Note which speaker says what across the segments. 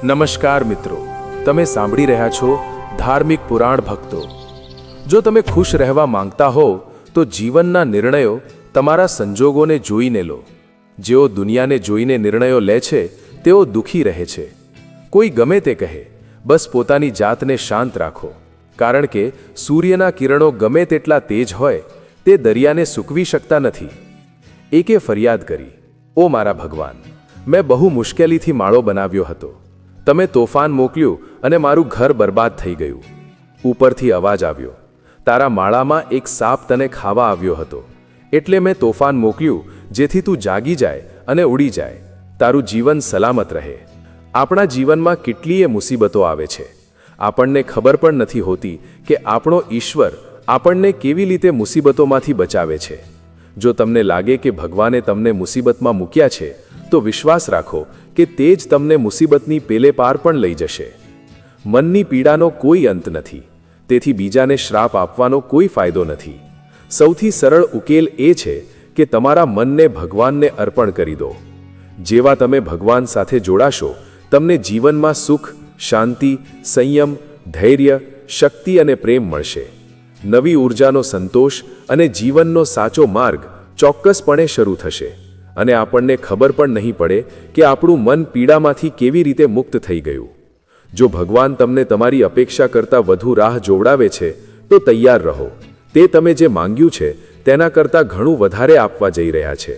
Speaker 1: નમસ્કાર મિત્રો, તમે સાંભળી રહ્યા છો ધાર્મિક પુરાણ ભક્તો. જો તમે ખુશ રહેવા માંગતા હો તો જીવનના નિર્ણયો તમારા સંજોગોને જોઈને લો. જેઓ દુનિયાને જોઈને નિર્ણયો લે છે તેઓ દુઃખી રહે છે. કોઈ ગમે તે કહે, બસ પોતાની જાતને શાંત રાખો, કારણ કે સૂર્યના કિરણો ગમે તેટલા તેજ હોય તે દરિયાને સૂકવી શકતા નથી. એકે ફરિયાદ કરી, ઓ મારા ભગવાન, મેં બહુ મુશ્કેલીથી માળો બનાવ્યો હતો. તમે તોફાન મોકલ્યું અને મારું ઘર બરબાદ થઈ ગયું. ઉપરથી અવાજ આવ્યો, તારા માળામાં એક સાપ તને ખાવા આવ્યો હતો, એટલે મેં તોફાન મોકલ્યું જેથી તું જાગી જાય અને ઉડી જાય, તારું જીવન સલામત રહે. આપણા જીવનમાં કેટલીય મુસીબતો આવે છે. આપણને ખબર પણ નથી હોતી કે આપણો ઈશ્વર આપણને કેવી રીતે મુસીબતોમાંથી બચાવે છે. જો તમને લાગે કે ભગવાને તમને મુસીબતમાં મૂક્યા છે તો વિશ્વાસ રાખો કે તે જ તમને મુસીબતની પેલે પાર પણ લઈ જશે. મનની પીડાનો કોઈ અંત નથી, તેથી બીજાને શ્રાપ આપવાનો કોઈ ફાયદો નથી. સૌથી સરળ ઉકેલ એ છે કે તમારા મનને ભગવાનને અર્પણ કરી દો. જેવા તમે ભગવાન સાથે જોડાશો, તમને જીવનમાં સુખ, શાંતિ, સંયમ, ધૈર્ય, શક્તિ અને પ્રેમ મળશે. નવી ઊર્જાનો સંતોષ અને જીવનનો સાચો માર્ગ ચોક્કસપણે શરૂ થશે. અને આપણને ખબર પણ નહીં પડે કે આપણું મન પીડામાંથી કેવી રીતે મુક્ત થઈ ગયું. જો ભગવાન તમને તમારી અપેક્ષા કરતાં વધુ રાહ જોવડાવે છે તો તૈયાર રહો. તે તમે જે માંગ્યું છે તેના કરતાં ઘણું વધારે આપવા જઈ રહ્યા છે.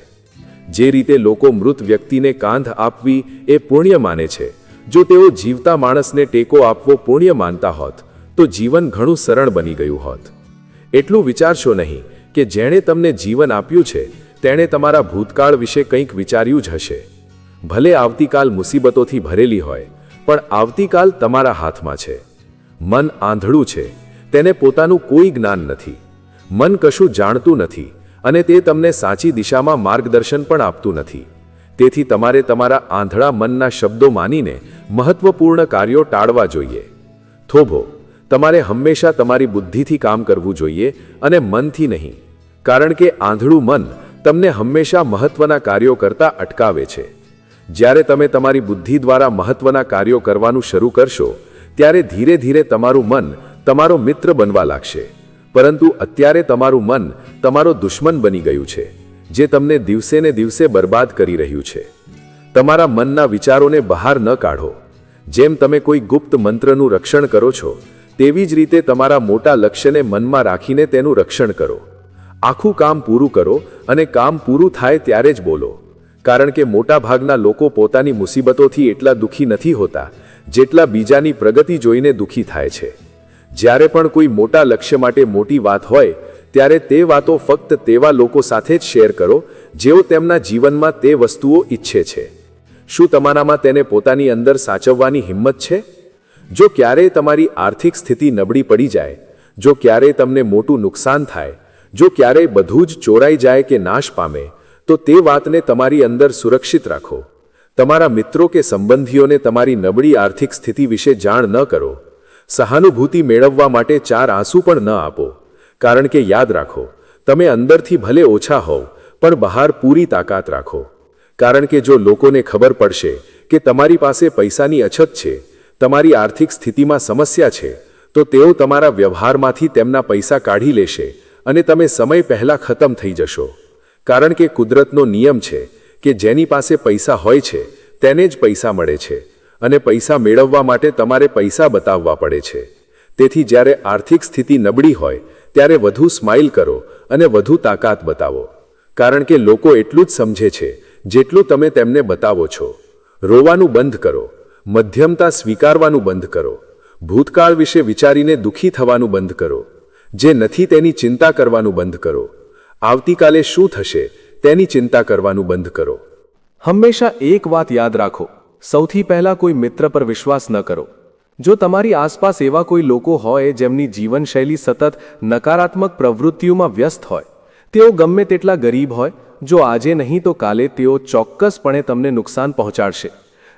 Speaker 1: જે રીતે લોકો મૃત વ્યક્તિને કાંધ આપવી એ પુણ્ય માને છે, જો તેઓ જીવતા માણસને ટેકો આપવો પુણ્ય માનતા હોત તો જીવન ઘણું સરળ બની ગયું હોત. એટલું વિચારશો નહીં કે જેણે તમને જીવન આપ્યું છે તેણે તમારા ભૂતકાળ વિશે કંઈક વિચાર્યું જ હશે. ભલે આવતીકાલ મુસીબતોથી ભરેલી હોય, પણ આવતીકાલ તમારા હાથમાં છે. મન આંધળું છે, તેને પોતાનું કોઈ જ્ઞાન નથી. મન કશું જાણતું નથી અને તે તમને સાચી દિશામાં માર્ગદર્શન પણ આપતું નથી. તેથી તમારે તમારા આંધળા મનના શબ્દો માનીને મહત્વપૂર્ણ કાર્યો ટાળવા જોઈએ. થોભો, તમારે હંમેશા તમારી બુદ્ધિથી કામ કરવું જોઈએ અને મનથી નહીં, કારણ કે આંધળું મન તમને હંમેશા મહત્વના કાર્યો કરતા અટકાવે છે. જ્યારે તમે તમારી બુદ્ધિ દ્વારા મહત્વના કાર્યો કરવાનું શરૂ કરશો ત્યારે ધીરે ધીરે તમારું મન તમારો મિત્ર બનવા લાગશે. પરંતુ અત્યારે તમારું મન તમારો દુશ્મન બની ગયું છે, જે તમને દિવસે ને દિવસે બરબાદ કરી રહ્યું છે. તમારા મનના વિચારોને બહાર ન કાઢો. જેમ તમે કોઈ ગુપ્ત મંત્રનું રક્ષણ કરો છો, તેવી જ રીતે તમારા મોટા લક્ષ્યને મનમાં રાખીને તેનું રક્ષણ કરો. આખું કામ પૂરું કરો અને કામ પૂરું થાય ત્યારે જ બોલો, કારણ કે મોટા ભાગના લોકો પોતાની મુસીબતોથી એટલા દુઃખી નથી હોતા જેટલા બીજાની પ્રગતિ જોઈને દુઃખી થાય છે. જ્યારે પણ કોઈ મોટા લક્ષ્ય માટે મોટી વાત હોય ત્યારે તે વાતો ફક્ત તેવા લોકો સાથે જ શેર કરો જેઓ તેમના જીવનમાં તે વસ્તુઓ ઈચ્છે છે. શું તમારામાં તેને પોતાની અંદર સાચવવાની હિંમત છે? જો ક્યારેય તમારી આર્થિક સ્થિતિ નબળી પડી જાય, જો ક્યારેય તમને મોટું નુકસાન થાય, જો ક્યારેય બધું જ ચોરાઈ જાય કે નાશ પામે, તો તે વાતને તમારી અંદર સુરક્ષિત રાખો. તમારા મિત્રો કે સંબંધીઓને તમારી નબળી આર્થિક સ્થિતિ વિશે જાણ ન કરો. સહાનુભૂતિ મેળવવા માટે 4 આંસુ પણ ન આપો, કારણ કે યાદ રાખો, તમે અંદરથી ભલે ઓછા હોવ પણ બહાર પૂરી તાકાત રાખો. કારણ કે જો લોકોને ખબર પડશે કે તમારી પાસે પૈસાની અછત છે, તમારી આર્થિક સ્થિતિમાં સમસ્યા છે, તો તેઓ તમારા વ્યવહારમાંથી તેમના પૈસા કાઢી લેશે અને તમે સમય પહેલાં ખતમ થઈ જશો. કારણ કે કુદરતનો નિયમ છે કે જેની પાસે પૈસા હોય છે તેને જ પૈસા મળે છે, અને પૈસા મેળવવા માટે તમારે પૈસા બતાવવા પડે છે. તેથી જ્યારે આર્થિક સ્થિતિ નબળી હોય ત્યારે વધુ સ્માઇલ કરો અને વધુ તાકાત બતાવો, કારણ કે લોકો એટલું જ સમજે છે જેટલું તમે તેમને બતાવો છો. રોવાનું બંધ કરો, મધ્યમતા સ્વીકારવાનું બંધ કરો, ભૂતકાળ વિશે વિચારીને દુઃખી થવાનું બંધ કરો, જે નથી તેની ચિંતા કરવાનું બંધ કરો, આવતીકાલે શું થશે તેની ચિંતા કરવાનું બંધ કરો. હંમેશા એક વાત યાદ રાખો, સૌથી પહેલાં કોઈ મિત્ર પર વિશ્વાસ ન કરો. જો તમારી આસપાસ એવા કોઈ લોકો હોય જેમની જીવનશૈલી સતત નકારાત્મક પ્રવૃત્તિઓમાં વ્યસ્ત હોય, તેઓ ગમે તેટલા ગરીબ હોય, જો આજે નહીં તો કાલે તેઓ ચોક્કસપણે તમને નુકસાન પહોંચાડશે.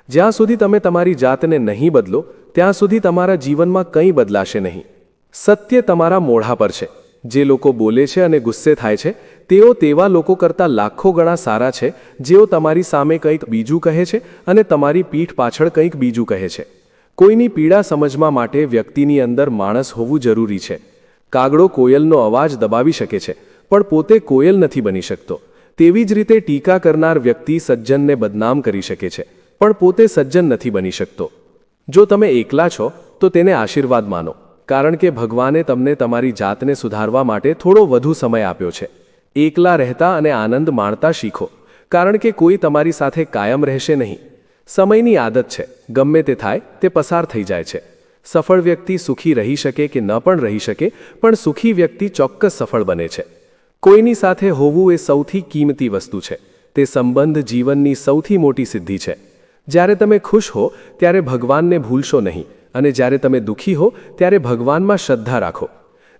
Speaker 1: જ્યાં સુધી તમે તમારી જાતને નહીં બદલો ત્યાં સુધી તમારા જીવનમાં કંઈ બદલાશે નહીં. સત્ય તમારા મોઢા પર છે. જે લોકો બોલે છે અને ગુસ્સે થાય છે તેઓ તેવા લોકો કરતાં લાખો ગણા સારા છે જેઓ તમારી સામે કંઈક બીજું કહે છે અને તમારી પીઠ પાછળ કંઈક બીજું કહે છે. કોઈની પીડા સમજવા માટે વ્યક્તિની અંદર માણસ હોવું જરૂરી છે. કાગડો કોયલનો અવાજ દબાવી શકે છે, પણ પોતે કોયલ નથી બની શકતો. તેવી જ રીતે ટીકા કરનાર વ્યક્તિ સજ્જનને બદનામ કરી શકે છે, પણ પોતે સજ્જન નથી બની શકતો. જો તમે એકલા છો તો તેને આશીર્વાદ માનો, કારણ કે ભગવાને તમને તમારી જાતને સુધારવા માટે થોડો વધુ સમય આપ્યો છે. એકલા રહેતા અને આનંદ માણતા શીખો, કારણ કે કોઈ તમારી સાથે કાયમ રહેશે નહીં. સમયની આદત છે, ગમે તે થાય તે પસાર થઈ જાય છે. સફળ વ્યક્તિ સુખી રહી શકે કે ન પણ રહી શકે, પણ સુખી વ્યક્તિ ચોક્કસ સફળ બને છે. કોઈની સાથે હોવું એ સૌથી કિંમતી વસ્તુ છે. તે સંબંધ જીવનની સૌથી મોટી સિદ્ધિ છે. જ્યારે તમે ખુશ હો ત્યારે ભગવાનને ભૂલશો નહીં, અને જ્યારે તમે દુઃખી હો ત્યારે ભગવાનમાં શ્રદ્ધા રાખો.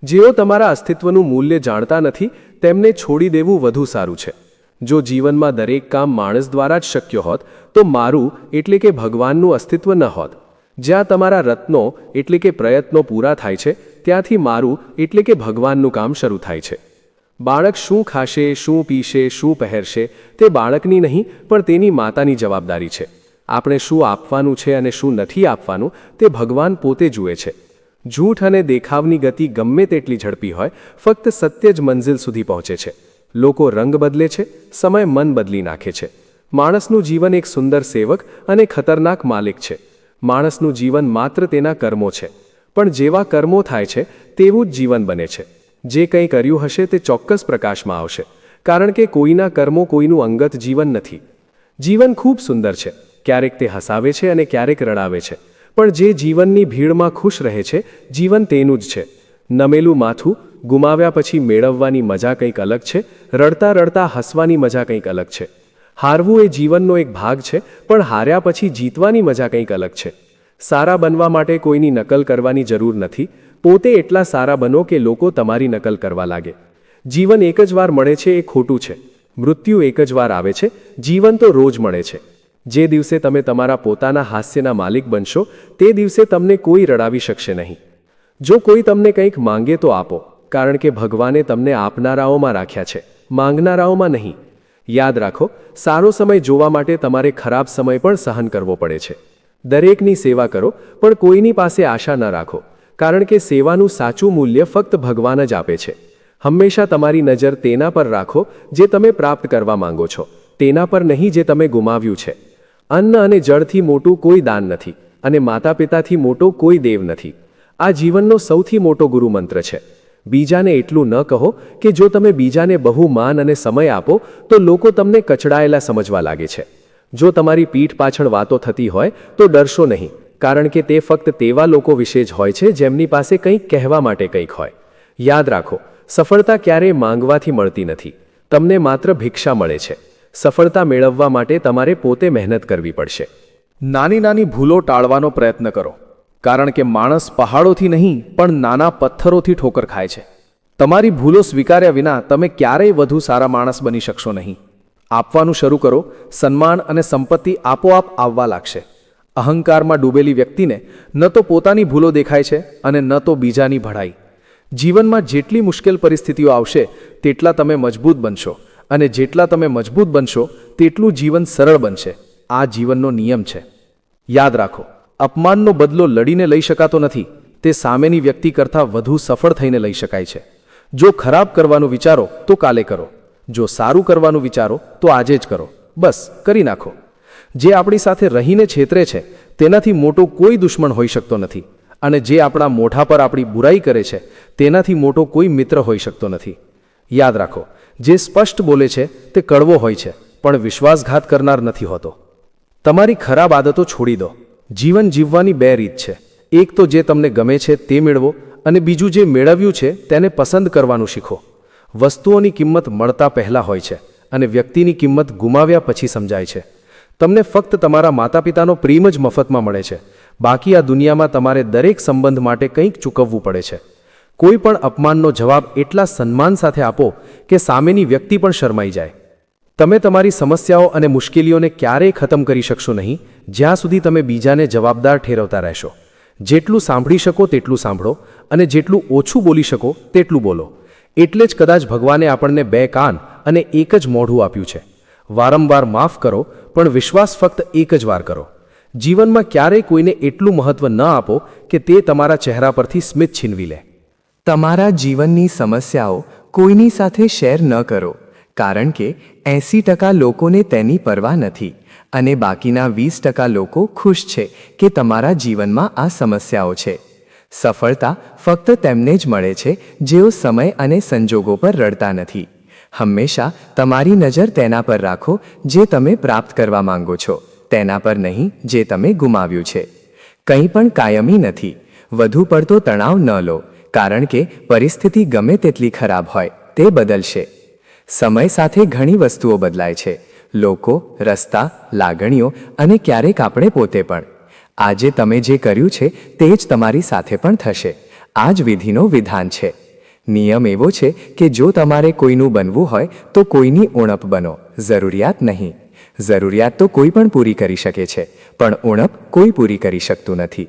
Speaker 1: જેઓ તમારા અસ્તિત્વનું મૂલ્ય જાણતા નથી તેમને છોડી દેવું વધુ સારું છે. જો જીવનમાં દરેક કામ માણસ દ્વારા જ શક્ય હોત તો મારું એટલે કે ભગવાનનું અસ્તિત્વ ન હોત. જ્યાં તમારા રત્નો એટલે કે પ્રયત્નો પૂરા થાય છે, ત્યાંથી મારું એટલે કે ભગવાનનું કામ શરૂ થાય છે. બાળક શું ખાશે, શું પીશે, શું પહેરશે તે બાળકની નહીં પણ તેની માતાની જવાબદારી છે. આપણે શું આપવાનું છે અને શું નથી આપવાનું તે ભગવાન પોતે જુએ છે. જૂઠ અને દેખાવની ગતિ ગમે તેટલી ઝડપી હોય, ફક્ત સત્ય જ મંઝિલ સુધી પહોંચે છે. લોકો રંગ બદલે છે, સમય મન બદલી નાખે છે. માણસનું જીવન એક સુંદર સેવક અને ખતરનાક માલિક છે. માણસનું જીવન માત્ર તેના કર્મો છે, પણ જેવા કર્મો થાય છે તેવું જ જીવન બને છે. જે કંઈ કર્યું હશે તે ચોક્કસ પ્રકાશમાં આવશે, કારણ કે કોઈના કર્મો કોઈનું અંગત જીવન નથી. જીવન ખૂબ સુંદર છે, ક્યારેક તે હસાવે છે અને ક્યારેક રડાવે છે, પણ જે જીવનની ભીડમાં ખુશ રહે છે, જીવન તેનું જ છે. નમેલું માથું ગુમાવ્યા પછી મેળવવાની મજા કંઈક અલગ છે, રડતા રડતા હસવાની મજા કંઈક અલગ છે. હારવું એ જીવનનો એક ભાગ છે, પણ હાર્યા પછી જીતવાની મજા કંઈક અલગ છે. સારા બનવા માટે કોઈની નકલ કરવાની જરૂર નથી. પોતે એટલા સારા બનો કે લોકો તમારી નકલ કરવા લાગે. જીવન એક જ વાર મળે છે એ ખોટું છે. મૃત્યુ એક જ વાર આવે છે, જીવન તો રોજ મળે છે. જે દિવસે તમે તમારા પોતાના હાસ્યના માલિક બનશો તે દિવસે તમને કોઈ રડાવી શકશે નહીં. જો કોઈ તમને કંઈક માંગે તો આપો, કારણ કે ભગવાને તમને આપનારાઓમાં રાખ્યા છે, માંગનારાઓમાં નહીં. યાદ રાખો, સારો સમય જોવા માટે તમારે ખરાબ સમય પણ સહન કરવો પડે છે. દરેકની સેવા કરો, પણ કોઈની પાસે આશા ન રાખો, કારણ કે સેવાનું સાચું મૂલ્ય ફક્ત ભગવાન જ આપે છે. હંમેશા તમારી નજર તેના પર રાખો જે તમે પ્રાપ્ત કરવા માંગો છો, તેના પર નહીં જે તમે ગુમાવ્યું છે. અન્ન અને જળથી મોટું કોઈ દાન નથી, અને માતા પિતાથી મોટો કોઈ દેવ નથી. આ જીવનનો સૌથી મોટો ગુરુમંત્ર છે. બીજાને એટલું ન કહો કે જો તમે બીજાને બહુ માન અને સમય આપો તો લોકો તમને કચડાયેલા સમજવા લાગે છે. જો તમારી પીઠ પાછળ વાતો થતી હોય તો ડરશો નહીં, કારણ કે તે ફક્ત તેવા લોકો વિશે જ હોય છે જેમની પાસે કંઈક કહેવા માટે કંઈક હોય. યાદ રાખો, સફળતા ક્યારેય માંગવાથી મળતી નથી, તમને માત્ર ભિક્ષા મળે છે. સફળતા મેળવવા માટે તમારે પોતે મહેનત કરવી પડશે. નાની નાની ભૂલો ટાળવાનો પ્રયત્ન કરો, કારણ કે માણસ પહાડોથી નહીં પણ નાના પથ્થરોથી ઠોકર ખાય છે. તમારી ભૂલો સ્વીકાર્યા વિના તમે ક્યારેય વધુ સારા માણસ બની શકશો નહીં. આપવાનું શરૂ કરો, સન્માન અને સંપત્તિ આપોઆપ આવવા લાગશે. અહંકારમાં ડૂબેલી વ્યક્તિને ન તો પોતાની ભૂલો દેખાય છે અને ન તો બીજાની ભડાઈ. જીવનમાં જેટલી મુશ્કેલ પરિસ્થિતિઓ આવશે તેટલા તમે મજબૂત બનશો, અને જેટલા તમે મજબૂત બનશો તેટલું જીવન સરળ બનશે. આ જીવનનો નિયમ છે. યાદ રાખો, અપમાનનો બદલો લડીને લઈ શકાતો નથી, તે સામેની વ્યક્તિ કરતાં વધુ સફળ થઈને લઈ શકાય છે. જો ખરાબ કરવાનું વિચારો તો કાલે કરો, જો સારું કરવાનું વિચારો તો આજે જ કરો. બસ કરી નાખો. જે આપણી સાથે રહીને છેતરે છે તેનાથી મોટો કોઈ દુશ્મન હોઈ શકતો નથી, અને જે આપણા મોઢા પર આપણી બુરાઈ કરે છે તેનાથી મોટો કોઈ મિત્ર હોઈ શકતો નથી. યાદ રાખો, જે સ્પષ્ટ બોલે છે તે કડવો હોય છે, પણ વિશ્વાસઘાત કરનાર નથી હોતો. તમારી ખરાબ આદતો છોડી દો. જીવન જીવવાની બે રીત છે. એક તો જે તમને ગમે છે તે મેળવો, અને બીજું જે મેળવ્યું છે તેને પસંદ કરવાનું શીખો. વસ્તુઓની કિંમત મળતા પહેલાં હોય છે, અને વ્યક્તિની કિંમત ગુમાવ્યા પછી સમજાય છે. તમને ફક્ત તમારા માતા પિતાનો પ્રેમ જ મફતમાં મળે છે, બાકી આ દુનિયામાં તમારે દરેક સંબંધ માટે કંઈક ચૂકવવું પડે છે. કોઈ પણ અપમાનનો જવાબ એટલા સન્માન સાથે આપો કે સામેની વ્યક્તિ પણ શરમાઈ જાય. તમે તમારી સમસ્યાઓ અને મુશ્કેલીઓને ક્યારેય ખતમ કરી શકશો નહીં જ્યાં સુધી તમે બીજાને જવાબદાર ઠેરવતા રહેશો. જેટલું સાંભળી શકો તેટલું સાંભળો, અને જેટલું ઓછું બોલી શકો તેટલું બોલો. એટલે જ કદાચ ભગવાને આપણને 2 કાન અને એક જ મોઢું આપ્યું છે. વારંવાર માફ કરો, પણ વિશ્વાસ ફક્ત એક જ વાર કરો. જીવનમાં ક્યારેય કોઈને એટલું મહત્વ ન આપો કે તે તમારા ચહેરા પરથી સ્મિત છીનવી લે.
Speaker 2: તમારા જીવનની સમસ્યાઓ કોઈની સાથે શેર ન કરો, કારણ કે 80% લોકોને તેની પરવા નથી અને બાકીના 20% લોકો ખુશ છે કે તમારા જીવનમાં આ સમસ્યાઓ છે. સફળતા ફક્ત તેમને જ મળે છે જેઓ સમય અને સંજોગો પર રડતા નથી. હંમેશા તમારી નજર તેના પર રાખો જે તમે પ્રાપ્ત કરવા માંગો છો, તેના પર નહીં જે તમે ગુમાવ્યું છે. કંઈ પણ કાયમી નથી. વધુ પડતો તણાવ ન લો, કારણ કે પરિસ્થિતિ ગમે તેટલી ખરાબ હોય તે બદલશે. સમય સાથે ઘણી વસ્તુઓ બદલાય છે, લોકો, રસ્તા, લાગણીઓ અને ક્યારેક આપણે પોતે પણ. આજે તમે જે કર્યું છે તે જ તમારી સાથે પણ થશે. આ જ વિધિનો વિધાન છે. નિયમ એવો છે કે જો તમારે કોઈનું બનવું હોય તો કોઈની ઉણપ બનો, જરૂરિયાત નહીં. જરૂરિયાત તો કોઈ પણ પૂરી કરી શકે છે, પણ ઉણપ કોઈ પૂરી કરી શકતું નથી.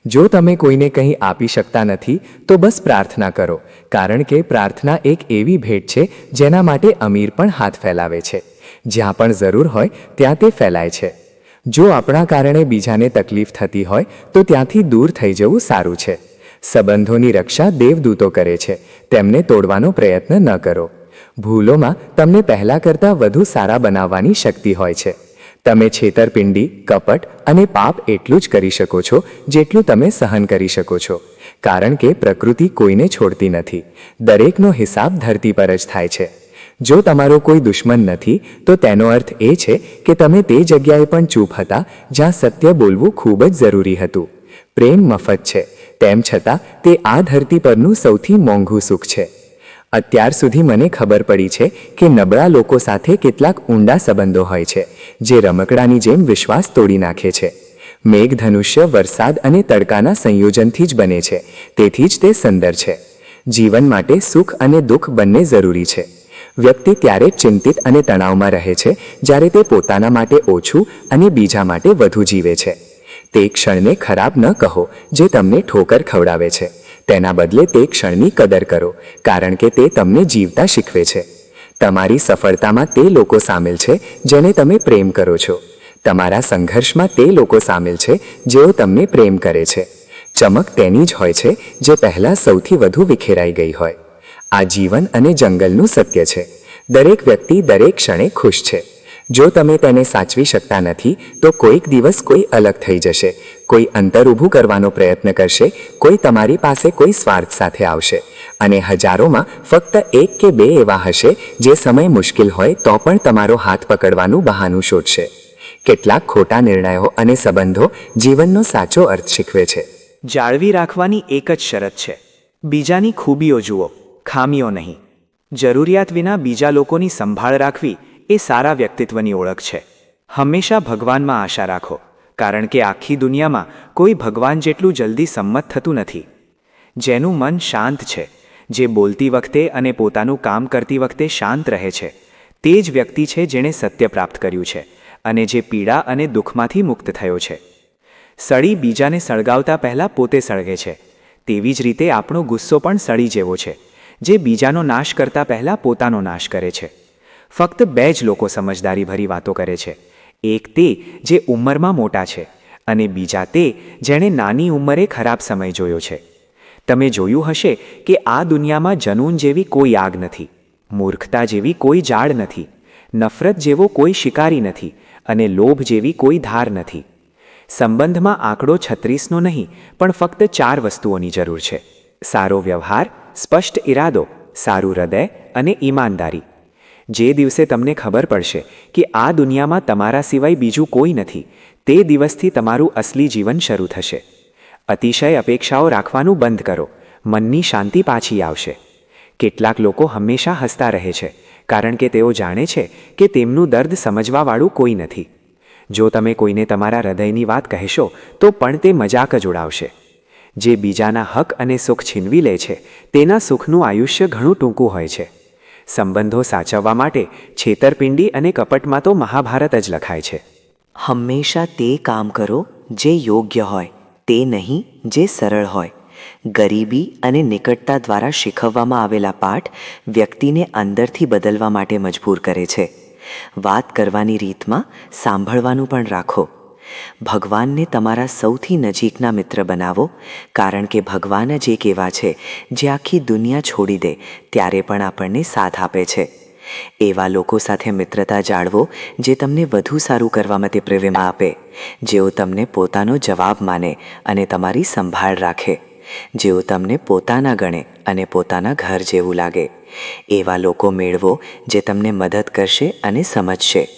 Speaker 2: જો તમે કોઈને કંઈ આપી શકતા નથી તો બસ પ્રાર્થના કરો, કારણ કે પ્રાર્થના એક એવી ભેટ છે જેના માટે અમીર પણ હાથ ફેલાવે છે. જ્યાં પણ જરૂર હોય ત્યાં તે ફેલાય છે. જો આપણા કારણે બીજાને તકલીફ થતી હોય તો ત્યાંથી દૂર થઈ જવું સારું છે. સંબંધોની રક્ષા દેવદૂતો કરે છે, તેમને તોડવાનો પ્રયત્ન ન કરો. ભૂલોમાં તમને પહેલાં કરતાં વધુ સારા બનાવવાની શક્તિ હોય છે. તમે છેતરપિંડી, કપટ અને પાપ એટલું જ કરી શકો છો જેટલું તમે સહન કરી શકો છો, કારણ કે પ્રકૃતિ કોઈને છોડતી નથી. દરેકનો હિસાબ ધરતી પર જ થાય છે. જો તમારો કોઈ દુશ્મન નથી તો તેનો અર્થ એ છે કે તમે તે જગ્યાએ પણ ચૂપ હતા જ્યાં સત્ય બોલવું ખૂબ જ જરૂરી હતું. પ્રેમ મફત છે, તેમ છતાં તે આ ધરતી પરનું સૌથી મોંઘું સુખ છે. અત્યાર સુધી મને ખબર પડી છે કે નબળા લોકો સાથે કેટલાક ઊંડા સંબંધો હોય છે જે રમકડાની જેમ વિશ્વાસ તોડી નાખે છે. મેઘધનુષ્ય વરસાદ અને તડકાના સંયોજનથી જ બને છે, તેથી જ તે સુંદર છે. જીવન માટે સુખ અને દુઃખ બંને જરૂરી છે. વ્યક્તિ ત્યારે જ ચિંતિત અને તણાવમાં રહે છે જ્યારે તે પોતાના માટે ઓછું અને બીજા માટે વધુ જીવે છે. તે ક્ષણને ખરાબ ન કહો જે તમને ઠોકર ખવડાવે છે. તેના બદલે તે ક્ષણની કદર કરો, કારણ કે તે તમને જીવતા શીખવે છે. તમારી સફળતામાં તે લોકો સામેલ છે જેને તમે પ્રેમ કરો છો. તમારા સંઘર્ષમાં તે લોકો સામેલ છે જેઓ તમને પ્રેમ કરે છે. ચમક તેની જ હોય છે જે પહેલાં સૌથી વધુ વિખેરાઈ ગઈ હોય. આ જીવન અને જંગલનું સત્ય છે. દરેક વ્યક્તિ દરેક ક્ષણે ખુશ છે. જો તમે તેને સાચવી શકતા નથી તો કોઈક દિવસ કોઈ અલગ થઈ જશે, કોઈ અંતર ઊભું કરવાનો પ્રયત્ન કરશે, કોઈ તમારી પાસે કોઈ સ્વાર્થ સાથે આવશે, અને હજારોમાં ફક્ત 1 કે 2 એવા હશે જે સમય મુશ્કેલ હોય તો પણ તમારો હાથ પકડવાનું બહાનું શોધશે. કેટલાક ખોટા નિર્ણયો અને સંબંધો જીવનનો સાચો અર્થ શીખવે છે.
Speaker 3: જાળવી રાખવાની એક જ શરત છે: બીજાની ખૂબીઓ જુઓ, ખામીઓ નહીં. જરૂરિયાત વિના બીજા લોકોની સંભાળ રાખવી એ સારા વ્યક્તિત્વની ઓળખ છે. હંમેશા ભગવાનમાં આશા રાખો, કારણ કે આખી દુનિયામાં કોઈ ભગવાન જેટલું જલ્દી સંમત થતું નથી. જેનું મન શાંત છે, જે બોલતી વખતે અને પોતાનું કામ કરતી વખતે શાંત રહે છે, તે જ વ્યક્તિ છે જેણે સત્ય પ્રાપ્ત કર્યું છે અને જે પીડા અને દુઃખમાંથી મુક્ત થયો છે. સળી બીજાને સળગાવતા પહેલાં પોતે સળગે છે, તેવી જ રીતે આપણો ગુસ્સો પણ સળી જેવો છે, જે બીજાનો નાશ કરતા પહેલાં પોતાનો નાશ કરે છે. ફક્ત 2 જ લોકો સમજદારીભરી વાતો કરે છે. એક તે જે ઉંમરમાં મોટા છે અને બીજા તે જેણે નાની ઉંમરે ખરાબ સમય જોયો છે. તમે જોયું હશે કે આ દુનિયામાં જનૂન જેવી કોઈ આગ નથી, મૂર્ખતા જેવી કોઈ જાળ નથી, નફરત જેવો કોઈ શિકારી નથી અને લોભ જેવી કોઈ ધાર નથી. સંબંધમાં આંકડો 36નો નહીં, પણ ફક્ત 4 વસ્તુઓની જરૂર છે: સારો વ્યવહાર, સ્પષ્ટ ઇરાદો, સારું હૃદય અને ઈમાનદારી. જે દિવસે તમને ખબર પડશે કે આ દુનિયામાં તમારા સિવાય બીજું કોઈ નથી, તે દિવસથી તમારું અસલી જીવન શરૂ થશે. અતિશય અપેક્ષાઓ રાખવાનું બંધ કરો, મનની શાંતિ પાછી આવશે. કેટલાક લોકો હંમેશા હસતા રહે છે, કારણ કે તેઓ જાણે છે કે તેમનું દર્દ સમજવાવાળું કોઈ નથી. જો તમે કોઈને તમારા હૃદયની વાત કહેશો તો પણ તે મજાક જ ઉડાવશે. જે બીજાના હક અને સુખ છીનવી લે છે તેના સુખનું આયુષ્ય ઘણું ટૂંકું હોય છે. સંબંધો સાચવવા માટે છેતરપિંડી અને કપટમાં તો મહાભારત જ લખાય છે.
Speaker 4: હંમેશા તે કામ કરો જે યોગ્ય હોય, તે નહીં જે સરળ હોય. ગરીબી અને નિકટતા દ્વારા શીખવવામાં આવેલા પાઠ વ્યક્તિને અંદરથી બદલવા માટે મજબૂર કરે છે. વાત કરવાની રીતમાં સાંભળવાનું પણ રાખો. ભગવાનને તમારા સૌથી નજીકના મિત્ર બનાવો, કારણ કે ભગવાન જ એક એવા છે જે આખી દુનિયા છોડી દે ત્યારે પણ આપણને સાથ આપે છે. એવા લોકો સાથે મિત્રતા જાળવો જે તમને વધુ સારું કરવા માટે પ્રેરણા આપે, જેઓ તમને પોતાનો જવાબ માને અને તમારી સંભાળ રાખે, જેઓ તમને પોતાના ગણે અને પોતાના ઘર જેવું લાગે. એવા લોકો મેળવો જે તમને મદદ કરશે અને સમજશે.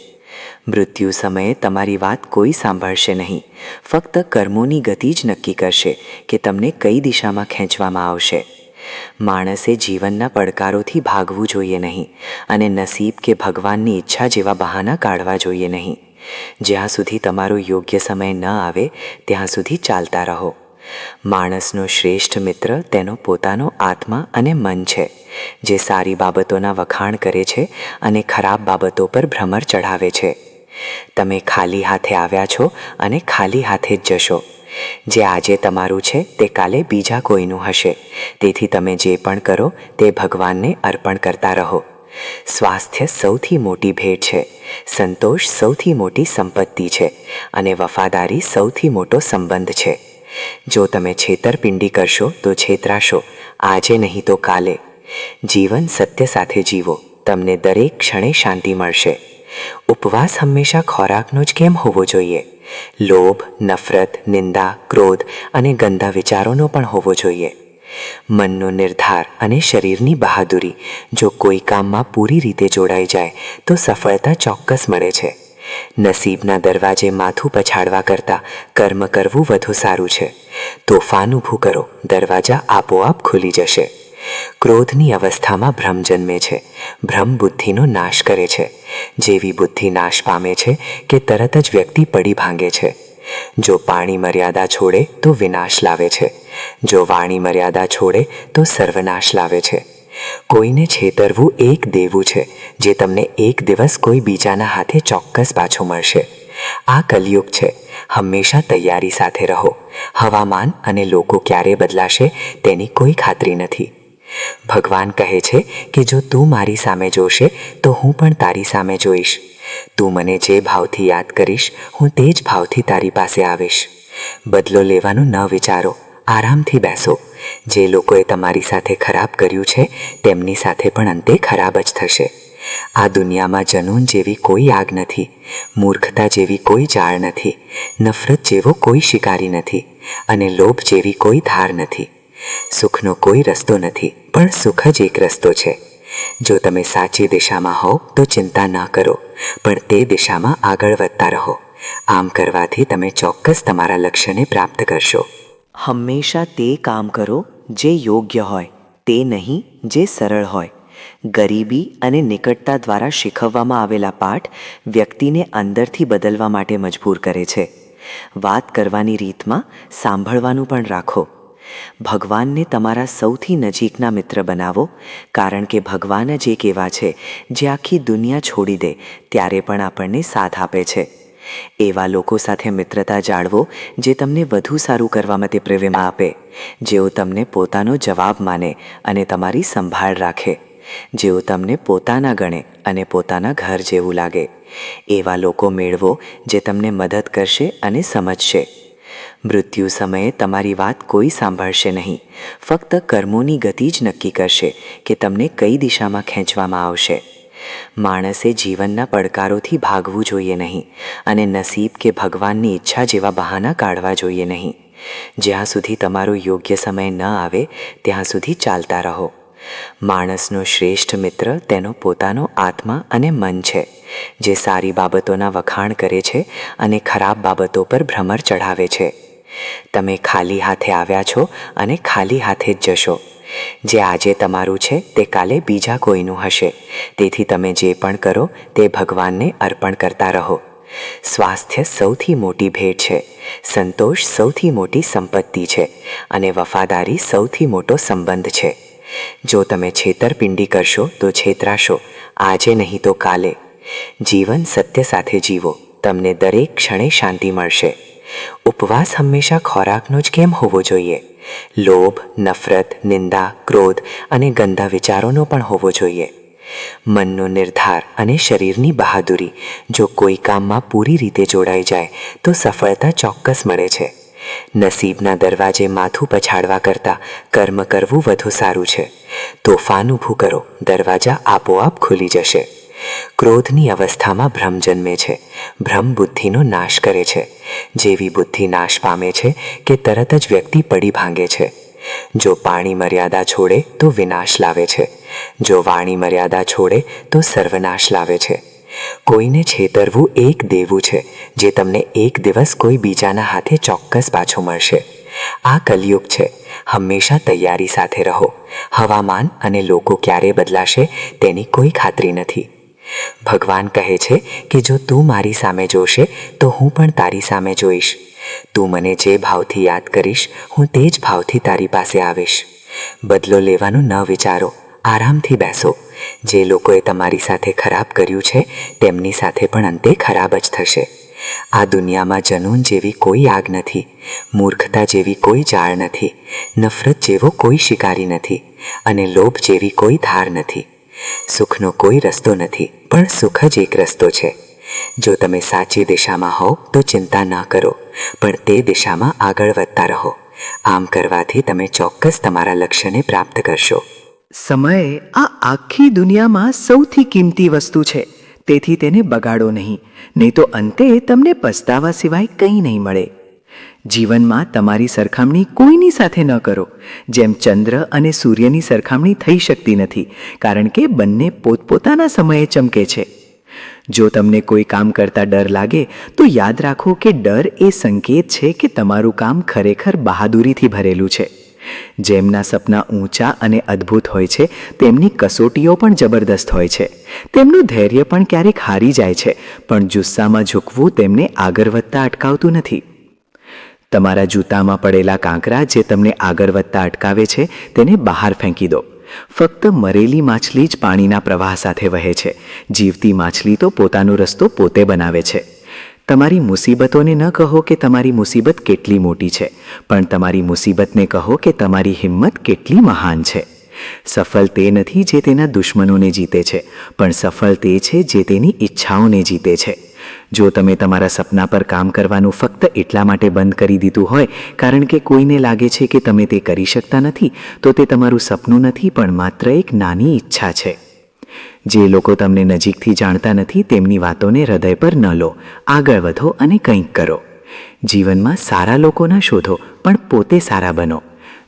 Speaker 4: મૃત્યુ સમયે તમારી વાત કોઈ સાંભળશે નહીં. ફક્ત કર્મોની ગતિ જ નક્કી કરશે કે તમને કઈ દિશામાં ખેંચવામાં આવશે. માણસે જીવનના પડકારોથી ભાગવું જોઈએ નહીં અને નસીબ કે ભગવાનની ઈચ્છા જેવા બહાના કાઢવા જોઈએ નહીં. જ્યાં સુધી તમારો યોગ્ય સમય ન આવે ત્યાં સુધી ચાલતા રહો. માણસનો શ્રેષ્ઠ મિત્ર તેનો પોતાનો આત્મા અને મન છે, જે સારી બાબતોના વખાણ કરે છે અને ખરાબ બાબતો પર ભ્રમર ચઢાવે છે. તમે ખાલી હાથે આવ્યા છો અને ખાલી હાથે જ જશો. જે આજે તમારું છે તે કાલે બીજા કોઈનું હશે. તેથી તમે જે પણ કરો તે ભગવાનને અર્પણ કરતા રહો. સ્વાસ્થ્ય સૌથી મોટી ભેટ છે, સંતોષ સૌથી મોટી સંપત્તિ છે અને વફાદારી સૌથી મોટો સંબંધ છે. જો તમે છેતરપિંડી કરશો તો છેતરાશો, આજે નહીં તો કાલે. જીવન સત્ય સાથે જીવો, તમને દરેક ક્ષણે શાંતિ મળશે. ઉપવાસ હંમેશા ખોરાકનો જ કેમ હોવો જોઈએ? લોભ, નફરત, નિંદા, ક્રોધ અને ગંદા વિચારોનો પણ હોવો જોઈએ. મનનો નિર્ધાર અને શરીરની બહાદુરી જો કોઈ કામમાં પૂરી રીતે જોડાઈ જાય તો સફળતા ચોક્કસ મળે છે. નસીબના દરવાજે માથું પછાડવા કરતાં કર્મ કરવું વધુ સારું છે. તોફાન ઊભું કરો, દરવાજા આપોઆપ ખુલી જશે. ક્રોધની અવસ્થામાં ભ્રમ જન્મે છે. ભ્રમ બુદ્ધિનો નાશ કરે છે. જેવી બુદ્ધિ નાશ પામે છે કે તરત જ વ્યક્તિ પડી ભાંગે છે. જો પાણી મર્યાદા છોડે તો વિનાશ લાવે છે. જો વાણી મર્યાદા છોડે તો સર્વનાશ લાવે છે. કોઈને છેતરવું એક દેવું છે જે તમને એક દિવસ કોઈ બીજાના હાથે ચોક્કસ પાછું મળશે. આ કલયુગ છે. હંમેશા તૈયારી સાથે રહો. હવામાન અને લોકો ક્યારે બદલાશે તેની કોઈ ખાતરી નથી. ભગવાન કહે છે કે જો તું મારી સામે જોશે તો હું પણ તારી સામે જોઈશ. તું મને જે ભાવથી યાદ કરીશ હું તે જ ભાવથી તારી પાસે આવીશ. બદલો લેવાનું ન વિચારો, આરામથી બેસો. જે લોકોએ તમારી સાથે ખરાબ કર્યું છે તેમની સાથે પણ અંતે ખરાબ જ થશે. આ દુનિયામાં જનૂન જેવી કોઈ આગ નથી, મૂર્ખતા જેવી કોઈ જાળ નથી, નફરત જેવો કોઈ શિકારી નથી અને લોભ જેવી કોઈ ધાર નથી. સુખનો કોઈ રસ્તો નથી, પણ સુખ જ એક રસ્તો છે. જો તમે સાચી દિશામાં હોવ તો ચિંતા ન કરો, પણ તે દિશામાં આગળ વધતા રહો. આમ કરવાથી તમે ચોક્કસ તમારા લક્ષ્યને પ્રાપ્ત કરશો. હંમેશા તે કામ કરો જે યોગ્ય હોય, તે નહીં જે સરળ હોય. ગરીબી અને નિકટતા દ્વારા શીખવવામાં આવેલા પાઠ વ્યક્તિને અંદરથી બદલવા માટે મજબૂર કરે છે. વાત કરવાની રીતમાં સાંભળવાનું પણ રાખો. ભગવાનને તમારા સૌથી નજીકના મિત્ર બનાવો, કારણ કે ભગવાન જ એક એવા છે જે આખી દુનિયા છોડી દે ત્યારે પણ આપણને સાથ આપે છે. એવા લોકો સાથે મિત્રતા જાળવો જે તમને વધુ સારું કરવા માટે પ્રેરણા આપે, જેઓ તમને પોતાનો જવાબ માને અને તમારી સંભાળ રાખે, જેઓ તમને પોતાના ગણે અને પોતાના ઘર જેવું લાગે. એવા લોકો મેળવો જે તમને મદદ કરશે અને સમજશે. મૃત્યુ સમયે તમારી વાત કોઈ સાંભળશે નહીં. ફક્ત કર્મોની ગતિ જ નક્કી કરશે કે તમને કઈ દિશામાં ખેંચવામાં આવશે. માણસે જીવનના પડકારોથી ભાગવું જોઈએ નહીં અને નસીબ કે ભગવાનની ઈચ્છા જેવા બહાના કાઢવા જોઈએ નહીં. જ્યાં સુધી તમારો યોગ્ય સમય ન આવે ત્યાં સુધી ચાલતા રહો. માણસનો શ્રેષ્ઠ મિત્ર તેનો પોતાનો આત્મા અને મન છે, જે સારી બાબતોના વખાણ કરે છે અને ખરાબ બાબતો પર ભ્રમર ચઢાવે છે. તમે ખાલી હાથે આવ્યા છો અને ખાલી હાથે જ જશો. જે આજે તમારું છે તે કાલે બીજા કોઈનું હશે. તેથી તમે જે પણ કરો તે ભગવાનને અર્પણ કરતા રહો. સ્વાસ્થ્ય સૌથી મોટી ભેટ છે, સંતોષ સૌથી મોટી સંપત્તિ છે અને વફાદારી સૌથી મોટો સંબંધ છે. જો તમે છેતરપિંડી કરશો તો છેતરાશો, આજે નહીં તો કાલે. જીવન સત્ય સાથે જીવો, તમને દરેક ક્ષણે શાંતિ મળશે. ઉપવાસ હંમેશા ખોરાકનો જ કેમ હોવો જોઈએ? લોભ, નફરત, નિંદા, ક્રોધ અને ગંદા વિચારોનો પણ હોવો જોઈએ. મનનો નિર્ધાર અને શરીરની બહાદુરી જો કોઈ કામમાં પૂરી રીતે જોડાઈ જાય તો સફળતા ચોક્કસ મળે છે. નસીબના દરવાજે માથું પછાડવા કરતાં કર્મ કરવું વધુ સારું છે. તોફાન ઊભું કરો, દરવાજા આપોઆપ ખુલી જશે. ક્રોધની અવસ્થામાં ભ્રમ જન્મે છે. ભ્રમ બુદ્ધિનો નાશ કરે છે. જેવી બુદ્ધિ નાશ પામે છે કે તરત જ વ્યક્તિ પડી ભાંગે છે. જો પાણી મર્યાદા છોડે તો વિનાશ લાવે છે. જો વાણી મર્યાદા છોડે તો સર્વનાશ લાવે છે. કોઈને છેતરવું એક દેવું છે જે તમને એક દિવસ કોઈ બીજાના હાથે ચોક્કસ પાછું મળશે. આ કલયુગ છે. હંમેશા તૈયારી સાથે રહો. હવામાન અને લોકો ક્યારે બદલાશે તેની કોઈ ખાતરી નથી. ભગવાન કહે છે કે જો તું મારી સામે જોશે તો હું પણ તારી સામે જોઈશ. તું મને જે ભાવથી યાદ કરીશ હું તે જ ભાવથી તારી પાસે આવીશ. બદલો લેવાનું ન વિચારો, આરામથી બેસો. જે લોકોએ તમારી સાથે ખરાબ કર્યું છે તેમની સાથે પણ અંતે ખરાબ જ થશે. આ દુનિયામાં જનૂન જેવી કોઈ આગ નથી, મૂર્ખતા જેવી કોઈ જાળ નથી, નફરત જેવો કોઈ શિકારી નથી અને લોભ જેવી કોઈ ધાર નથી. સુખનો કોઈ રસ્તો નથી, પણ સુખ જ એક રસ્તો છે. જો તમે સાચી દિશામાં હો તો ચિંતા ન કરો, પણ તે દિશામાં આગળ વધતા રહો. આમ કરવાથી તમે ચોક્કસ તમારા લક્ષ્યને પ્રાપ્ત કરશો.
Speaker 3: સમય આ આખી દુનિયામાં સૌથી કિંમતી વસ્તુ છે, તેથી તેને બગાડો નહીં તો અંતે તમને પસ્તાવા સિવાય કંઈ નહીં મળે. જીવનમાં તમારી સરખામણી કોઈની સાથે ન કરો. જેમ ચંદ્ર અને સૂર્યની સરખામણી થઈ શકતી નથી, કારણ કે બંને પોતપોતાના સમયે ચમકે છે. જો તમને કોઈ કામ કરતાં ડર લાગે તો યાદ રાખો કે ડર એ સંકેત છે કે તમારું કામ ખરેખર બહાદુરીથી ભરેલું છે. જેમના સપના ઊંચા અને અદ્ભુત હોય છે તેમની કસોટીઓ પણ જબરદસ્ત હોય છે. તેમનું ધૈર્ય પણ ક્યારેક હારી જાય છે, પણ જુસ્સામાં ઝૂકવું તેમને આગળ વધતા અટકાવતું નથી. તમારા જૂતામાં પડેલા કાંકરા જે તમને આગળ વધતા અટકાવે છે તેને બહાર ફેંકી દો. ફક્ત મરેલી માછલી જ પાણીના પ્રવાહ સાથે વહે છે. જીવતી માછલી તો પોતાનો રસ્તો પોતે બનાવે છે. તમારી મુસીબતોને ન કહો કે તમારી મુસીબત કેટલી મોટી છે, પણ તમારી મુસીબતને કહો કે તમારી હિંમત કેટલી મહાન છે. સફળ તે નથી જે તેના દુશ્મનોને જીતે છે, પણ સફળ તે છે જે તેની ઈચ્છાઓને જીતે છે. જો તમે તમારા સપના પર કામ કરવાનું ફક્ત એટલા માટે બંધ કરી દીધું હોય કારણ કે કોઈને લાગે છે કે તમે તે કરી શકતા નથી, તો તે તમારું સપનું નથી પણ માત્ર એક નાની ઈચ્છા છે. જે લોકો તમને નજીકથી જાણતા નથી તેમની વાતોને હૃદય પર ન લો. આગળ વધો અને કંઈક કરો. જીવનમાં સારા લોકોના શોધો, પણ પોતે સારા બનો.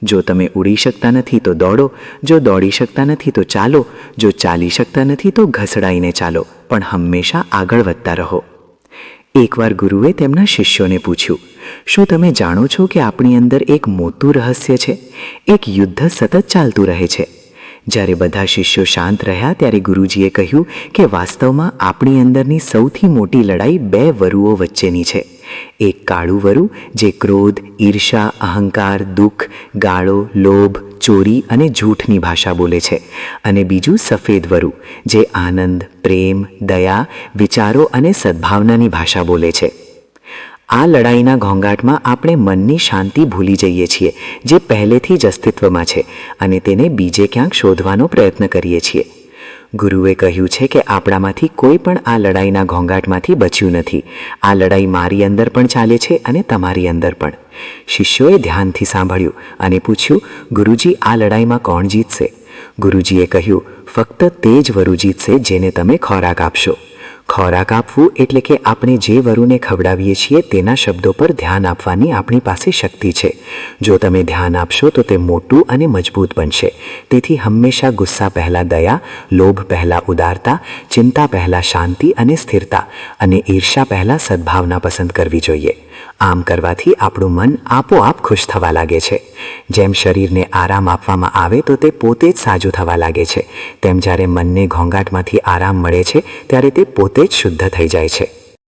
Speaker 3: જો તમે ઉડી શકતા નથી તો દોડો. જો દોડી શકતા નથી તો ચાલો. જો ચાલી શકતા નથી તો ઘસડાઈને ચાલો, પણ હંમેશા આગળ વધતા રહો. એકવાર ગુરુએ તેમના શિષ્યોને પૂછ્યું, શું તમે જાણો છો કે આપણી અંદર એક મોટું રહસ્ય છે? એક યુદ્ધ સતત ચાલતું રહે છે. જ્યારે બધા શિષ્યો શાંત રહ્યા ત્યારે ગુરુજીએ કહ્યું કે વાસ્તવમાં આપણી અંદરની સૌથી મોટી લડાઈ બે વરુઓ વચ્ચેની છે. એક કાળું વરુ જે ક્રોધ, ઈર્ષા, અહંકાર, દુઃખ, ગાળો, લોભ, ચોરી અને જૂઠની ભાષા બોલે છે, અને બીજું સફેદ વરુ જે આનંદ, પ્રેમ, દયા, વિચારો અને સદ્ભાવનાની ભાષા બોલે છે. આ લડાઈના ઘોંઘાટમાં આપણે મનની શાંતિ ભૂલી જઈએ છીએ જે પહેલેથી જ અસ્તિત્વમાં છે, અને તેને બીજે ક્યાંક શોધવાનો પ્રયત્ન કરીએ છીએ. ગુરુએ કહ્યું છે કે આપણામાંથી કોઈ પણ આ લડાઈના ઘોંઘાટમાંથી બચ્યું નથી. આ લડાઈ મારી અંદર પણ ચાલે છે અને તમારી અંદર પણ. શિષ્યોએ ધ્યાનથી સાંભળ્યું અને પૂછ્યું, ગુરુજી, આ લડાઈમાં કોણ જીતશે? ગુરુજીએ કહ્યું, ફક્ત તે જ વરુ જીતશે જેને તમે ખોરાક આપશો. ખોરાક આપવું એટલે કે આપણે જે વરુને ખવડાવીએ છીએ તેના શબ્દો પર ધ્યાન આપવાની આપણી પાસે શક્તિ છે. જો તમે ધ્યાન આપશો તો તે મોટું અને મજબૂત બનશે. તેથી હંમેશા ગુસ્સા પહેલાં દયા, લોભ પહેલાં ઉદારતા, ચિંતા પહેલાં શાંતિ અને સ્થિરતા, અને ઈર્ષા પહેલાં સદ્ભાવના પસંદ કરવી જોઈએ. આમ કરવાથી આપણું મન આપોઆપ ખુશ થવા લાગે છે. જેમ શરીરને આરામ આપવામાં આવે તો તે પોતે જ સાજું થવા લાગે છે, તેમ જ્યારે મનને ઘોંઘાટમાંથી આરામ મળે છે ત્યારે તે પોતે જ શુદ્ધ થઈ જાય છે.